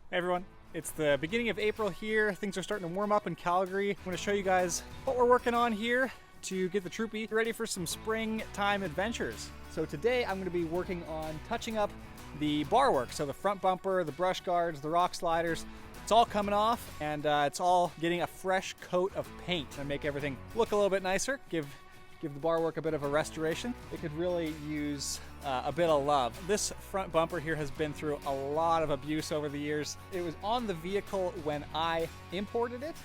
Hey everyone, it's the beginning of April here. Things are starting to warm up in Calgary. I'm going to show you guys what we're working on here to get the Troopy ready for some springtime adventures. So today I'm going to be working on touching up the bar work. So the front bumper, the brush guards, the rock sliders, it's all coming off and it's all getting a fresh coat of paint and make everything look a little bit nicer, give the bar work a bit of a restoration. It could really use a bit of love. This front bumper here has been through a lot of abuse over the years. It was on the vehicle when I imported it.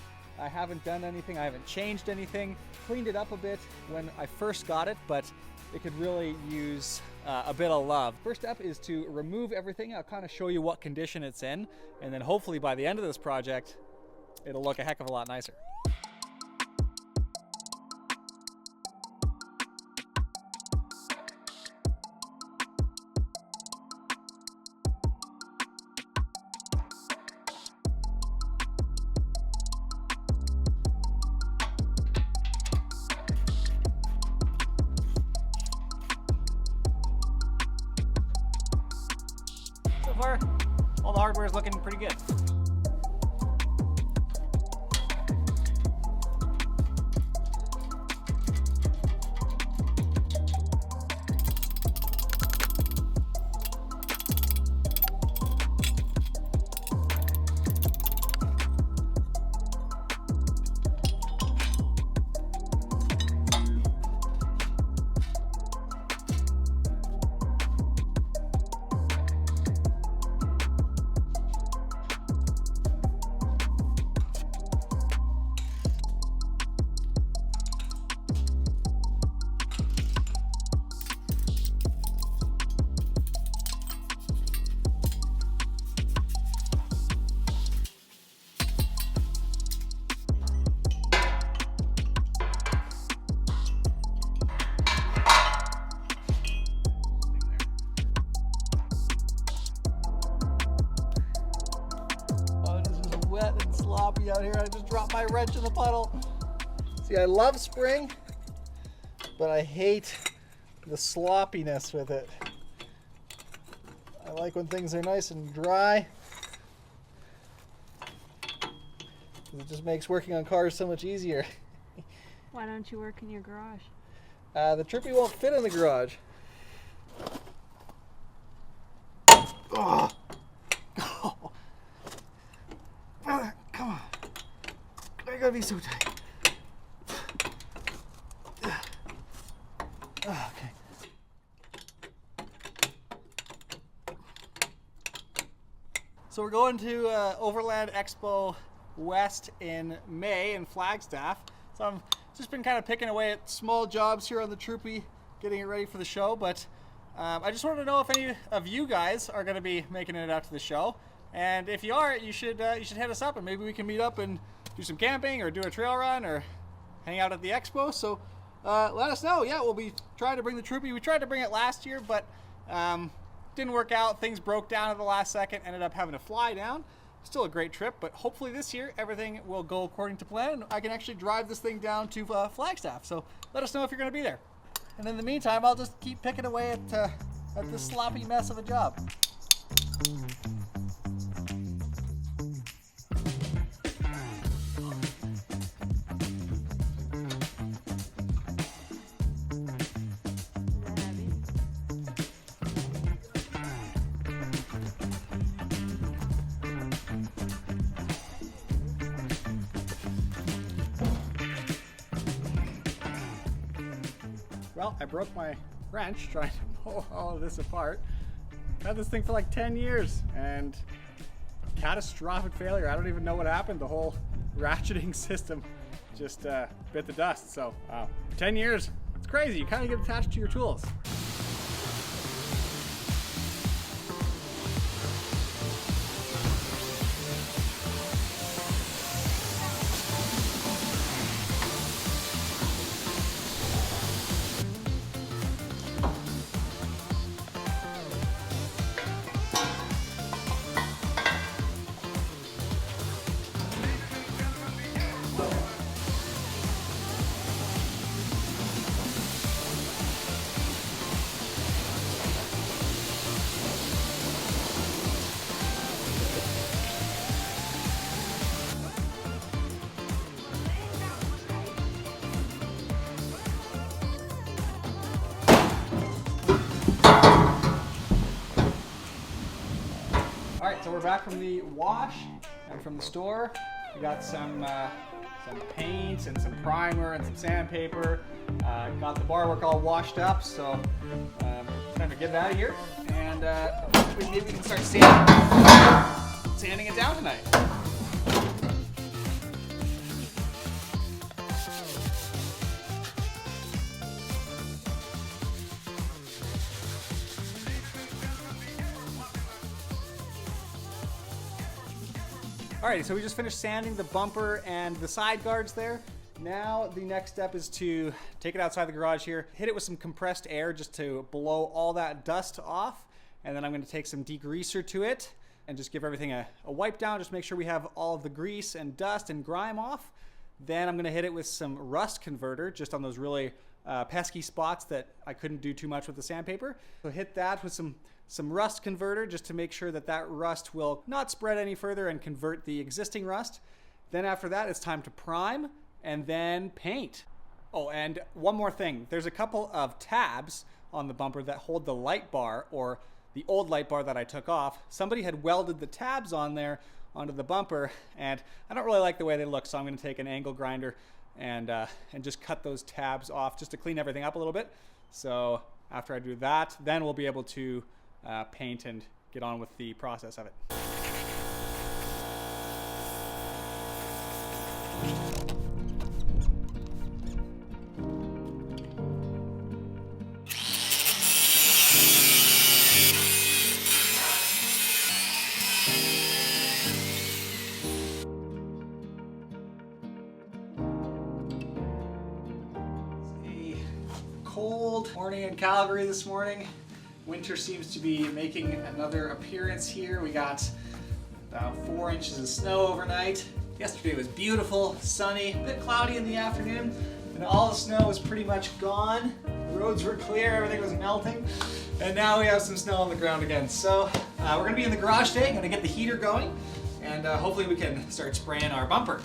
I haven't done anything, I haven't changed anything, cleaned it up a bit when I first got it, but it could really use a bit of love. First step is to remove everything. I'll kind of show you what condition it's in, and then hopefully by the end of this project, it'll look a heck of a lot nicer. So far, all the hardware is looking pretty good. Wet and sloppy out here. I just dropped my wrench in the puddle. See, I love spring, but I hate the sloppiness with it. I like when things are nice and dry. It just makes working on cars so much easier. Why don't you work in your garage? The Troopy won't fit in the garage. Oh. Come on. I gotta be so tight. Okay. So we're going to Overland Expo West in May in Flagstaff. So I've just been kind of picking away at small jobs here on the Troopy, getting it ready for the show. But I just wanted to know if any of you guys are going to be making it out to the show. And if you are, you should hit us up and maybe we can meet up and do some camping or do a trail run or hang out at the expo. So let us know. Yeah, we'll be trying to bring the Troopy. We tried to bring it last year, but didn't work out. Things broke down at the last second. Ended up having to fly down. Still a great trip, but hopefully this year everything will go according to plan. I can actually drive this thing down to Flagstaff. So let us know if you're going to be there. And in the meantime, I'll just keep picking away at this sloppy mess of a job. Well, I broke my wrench trying to pull all of this apart. Had this thing for like 10 years and catastrophic failure. I don't even know what happened. The whole ratcheting system just bit the dust. So 10 years, it's crazy. You kind of get attached to your tools. Alright, so we're back from the wash and from the store. We got some paint and some primer and some sandpaper. Got the bar work all washed up, so time to get it out of here. And maybe we can start sanding it down tonight. Alright, so we just finished sanding the bumper and the side guards there. Now the next step is to take it outside the garage here, hit it with some compressed air just to blow all that dust off, and then I'm going to take some degreaser to it and just give everything a wipe down, just make sure we have all of the grease and dust and grime off. Then I'm going to hit it with some rust converter just on those really pesky spots that I couldn't do too much with the sandpaper. So hit that with some rust converter just to make sure that that rust will not spread any further and convert the existing rust. Then after that, it's time to prime and then paint. Oh, and one more thing. There's a couple of tabs on the bumper that hold the light bar, or the old light bar that I took off. Somebody had welded the tabs on there onto the bumper, and I don't really like the way they look, so I'm going to take an angle grinder and just cut those tabs off just to clean everything up a little bit. So after I do that, then we'll be able to paint and get on with the process of it. Cold morning in Calgary this morning. Winter seems to be making another appearance here. We got about 4 inches of snow overnight. Yesterday was beautiful, sunny, a bit cloudy in the afternoon, and all the snow was pretty much gone. The roads were clear, everything was melting, and now we have some snow on the ground again. So we're gonna be in the garage today, gonna get the heater going, and hopefully we can start spraying our bumper.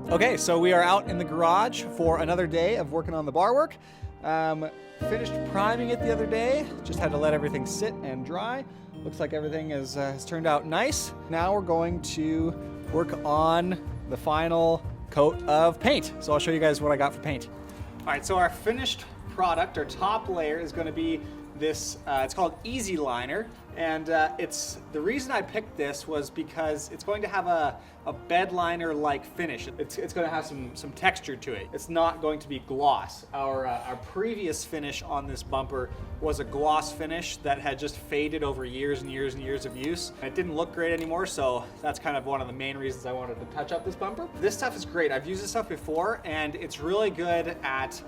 Okay, so we are out in the garage for another day of working on the bar work. Finished priming it the other day, just had to let everything sit and dry. Looks like everything has turned out nice. Now we're going to work on the final coat of paint. So I'll show you guys what I got for paint. All right, so our finished product, our top layer, is going to be this, it's called Easy Liner, and the reason I picked this was because it's going to have a bed liner like finish. It's going to have some texture to it. It's not going to be gloss. Our previous finish on this bumper was a gloss finish that had just faded over years and years and years of use. It didn't look great anymore, so that's kind of one of the main reasons I wanted to touch up this bumper. This stuff is great. I've used this stuff before, and it's really good at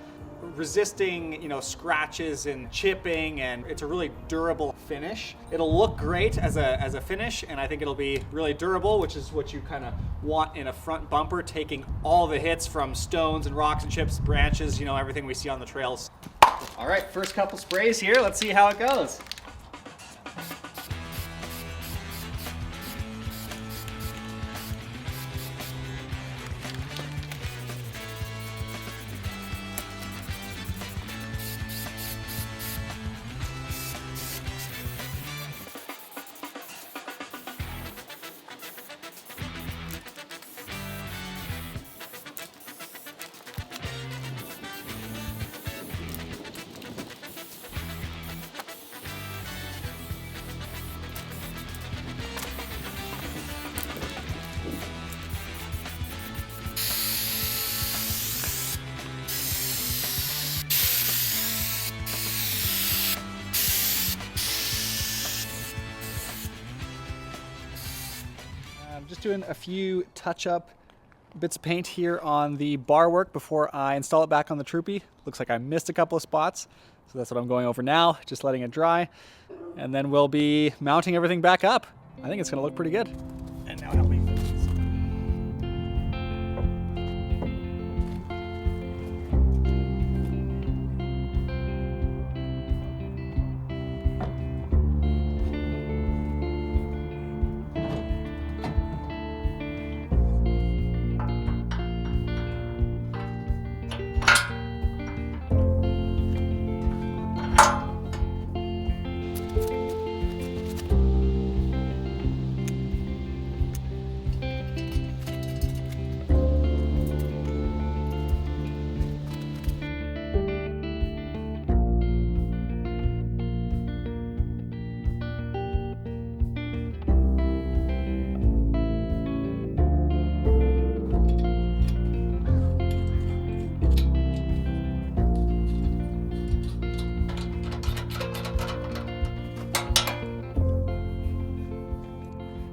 resisting, scratches and chipping, and it's a really durable finish. It'll look great as a finish, and I think it'll be really durable, which is what you kind of want in a front bumper, taking all the hits from stones and rocks and chips, branches, everything we see on the trails. All right, first couple sprays here. Let's see how it goes. Just doing a few touch-up bits of paint here on the bar work before I install it back on the Troopy. Looks like I missed a couple of spots. So that's what I'm going over now, just letting it dry. And then we'll be mounting everything back up. I think it's gonna look pretty good. And now help me.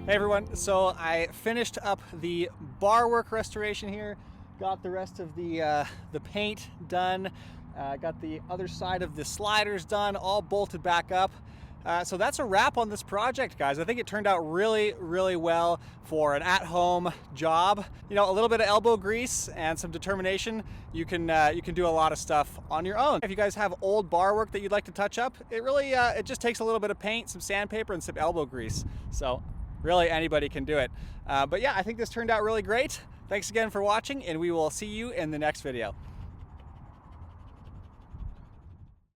Hey everyone, so I finished up the bar work restoration here, got the rest of the paint done, got the other side of the sliders done, all bolted back up. So that's a wrap on this project, guys. I think it turned out really, really well for an at-home job. You know, a little bit of elbow grease and some determination, you can do a lot of stuff on your own. If you guys have old bar work that you'd like to touch up, it really it just takes a little bit of paint, some sandpaper, and some elbow grease. So really anybody can do it. But yeah, I think this turned out really great. Thanks again for watching, and we will see you in the next video.